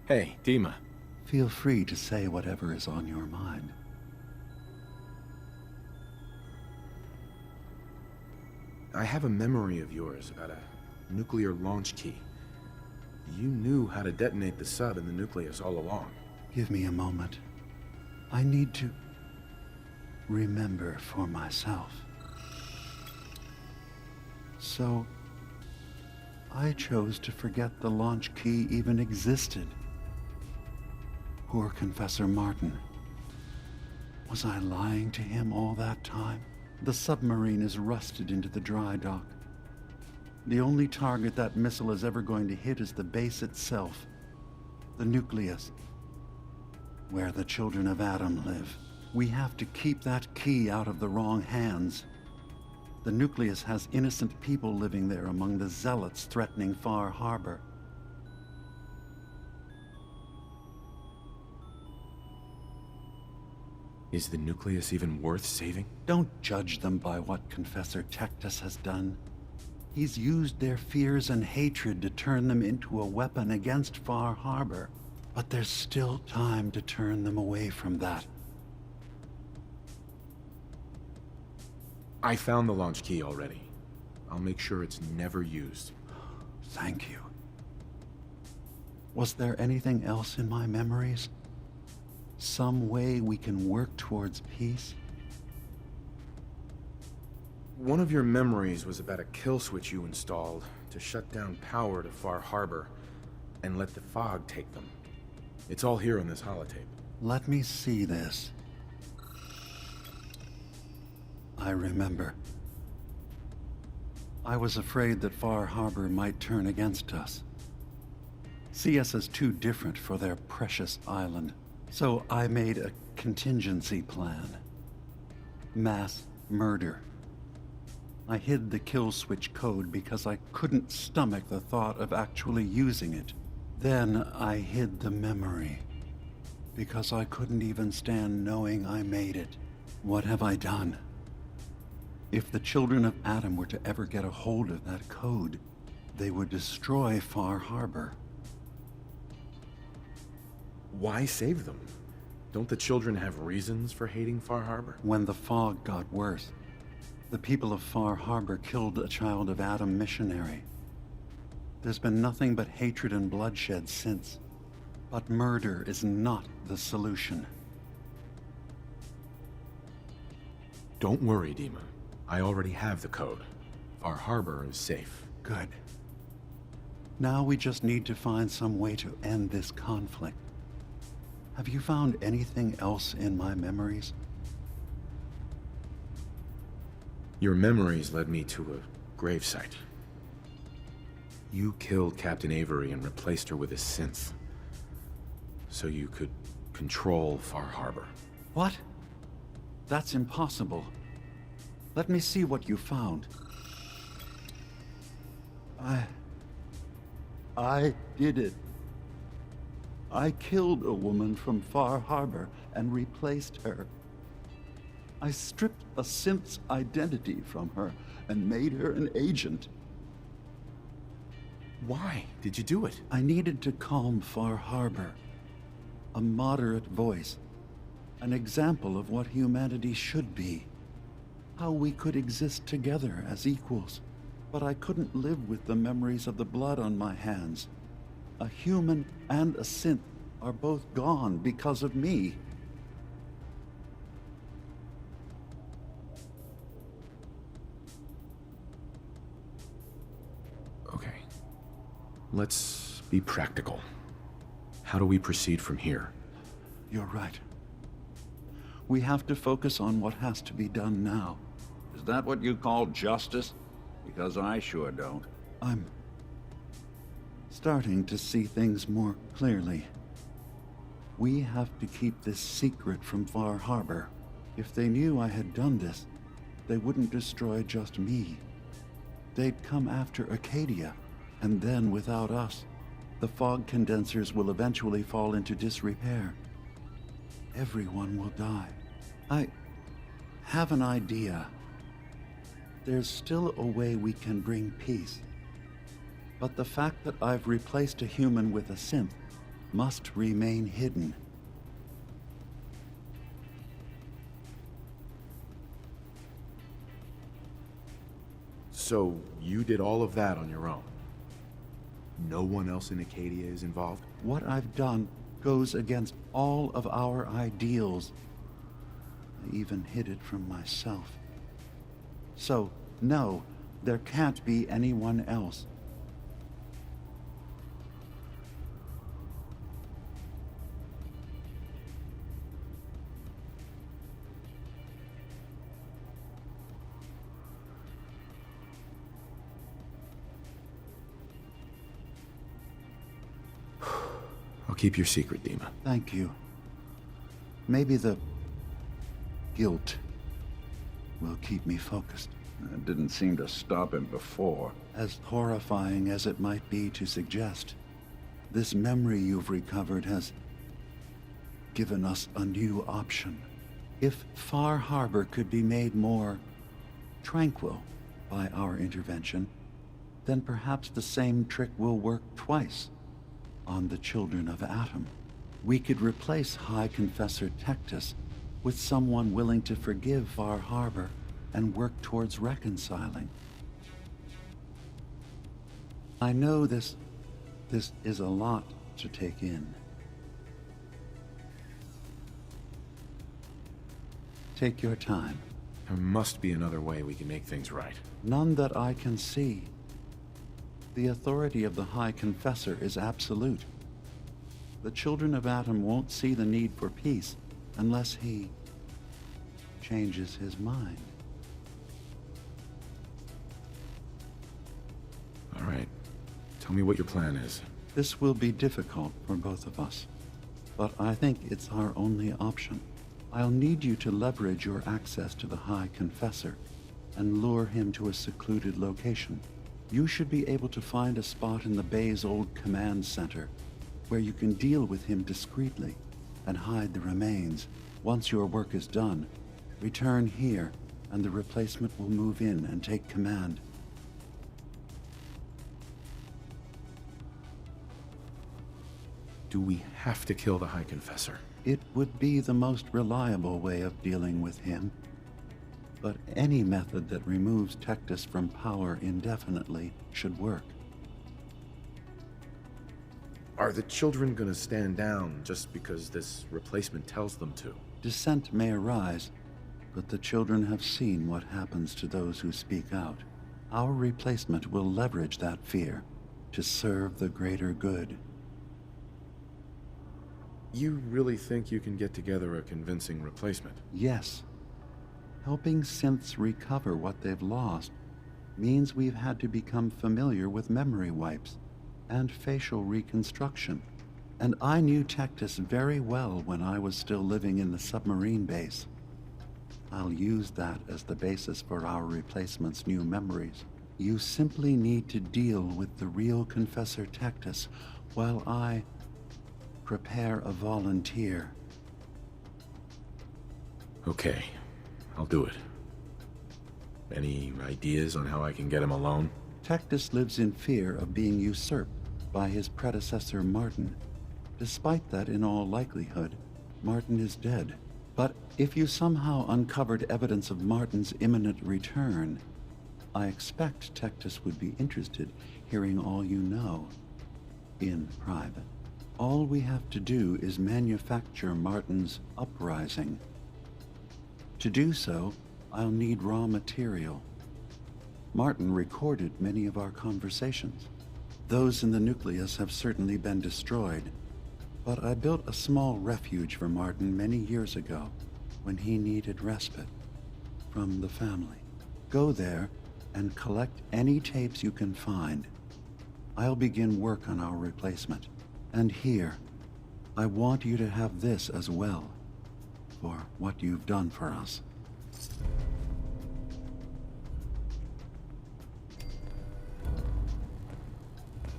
Hey, DiMA. Feel free to say whatever is on your mind. I have a memory of yours about a nuclear launch key. You knew how to detonate the sub in the nucleus all along. Give me a moment. I need to remember for myself. So, I chose to forget the launch key even existed. Poor Confessor Martin. Was I lying to him all that time? The submarine is rusted into the dry dock. The only target that missile is ever going to hit is the base itself, the nucleus, where the children of Adam live. We have to keep that key out of the wrong hands. The nucleus has innocent people living there among the zealots threatening Far Harbor. Is the nucleus even worth saving? Don't judge them by what Confessor Tectus has done. He's used their fears and hatred to turn them into a weapon against Far Harbor. But there's still time to turn them away from that. I found the launch key already. I'll make sure it's never used. Thank you. Was there anything else in my memories? Some way we can work towards peace? One of your memories was about a kill switch you installed to shut down power to Far Harbor and let the fog take them. It's all here on this holotape. Let me see this. I remember. I was afraid that Far Harbor might turn against us. See us as too different for their precious island. So I made a contingency plan. Mass murder. I hid the kill switch code because I couldn't stomach the thought of actually using it. Then I hid the memory because I couldn't even stand knowing I made it. What have I done? If the children of Adam were to ever get a hold of that code, they would destroy Far Harbor. Why save them? Don't the children have reasons for hating Far Harbor? When the fog got worse, the people of Far Harbor killed a child of Adam missionary. There's been nothing but hatred and bloodshed since. But murder is not the solution. Don't worry, DiMA. I already have the code. Far Harbor is safe. Good. Now we just need to find some way to end this conflict. Have you found anything else in my memories? Your memories led me to a gravesite. You killed Captain Avery and replaced her with a synth, so you could control Far Harbor. What? That's impossible. Let me see what you found. I did it. I killed a woman from Far Harbor and replaced her. I stripped a synth's identity from her and made her an agent. Why did you do it? I needed to calm Far Harbor. A moderate voice. An example of what humanity should be. How we could exist together as equals. But I couldn't live with the memories of the blood on my hands. A human and a synth are both gone because of me. Okay. Let's be practical. How do we proceed from here? You're right. We have to focus on what has to be done now. Is that what you call justice? Because I sure don't. I'm starting to see things more clearly. We have to keep this secret from Far Harbor. If they knew I had done this, they wouldn't destroy just me. They'd come after Acadia, and then without us, the fog condensers will eventually fall into disrepair. Everyone will die. I have an idea. There's still a way we can bring peace. But the fact that I've replaced a human with a synth must remain hidden. So, you did all of that on your own? No one else in Acadia is involved? What I've done goes against all of our ideals. I even hid it from myself. So, no, there can't be anyone else. I'll keep your secret, DiMA. Thank you. Maybe the guilt will keep me focused. It didn't seem to stop him before. As horrifying as it might be to suggest, this memory you've recovered has given us a new option. If Far Harbor could be made more tranquil by our intervention, then perhaps the same trick will work twice on the children of Atom. We could replace High Confessor Tectus with someone willing to forgive Far Harbor and work towards reconciling. I know this is a lot to take in. Take your time. There must be another way we can make things right. None that I can see. The authority of the High Confessor is absolute. The children of Atom won't see the need for peace unless he changes his mind. All right. Tell me what your plan is. This will be difficult for both of us, but I think it's our only option. I'll need you to leverage your access to the High Confessor and lure him to a secluded location. You should be able to find a spot in the Bay's old command center where you can deal with him discreetly and hide the remains. Once your work is done, return here and the replacement will move in and take command. Do we have to kill the High Confessor? It would be the most reliable way of dealing with him. But any method that removes Tectus from power indefinitely should work. Are the children gonna stand down just because this replacement tells them to? Dissent may arise, but the children have seen what happens to those who speak out. Our replacement will leverage that fear to serve the greater good. You really think you can get together a convincing replacement? Yes. Helping synths recover what they've lost means we've had to become familiar with memory wipes and facial reconstruction. And I knew Tectus very well when I was still living in the submarine base. I'll use that as the basis for our replacement's new memories. You simply need to deal with the real Confessor Tectus while I prepare a volunteer. Okay, I'll do it. Any ideas on how I can get him alone? Tectus lives in fear of being usurped by his predecessor Martin. Despite that, in all likelihood, Martin is dead. But if you somehow uncovered evidence of Martin's imminent return, I expect Tectus would be interested hearing all you know in private. All we have to do is manufacture Martin's uprising. To do so, I'll need raw material. Martin recorded many of our conversations. Those in the nucleus have certainly been destroyed, but I built a small refuge for Martin many years ago when he needed respite from the family. Go there and collect any tapes you can find. I'll begin work on our replacement. And here, I want you to have this as well, for what you've done for us.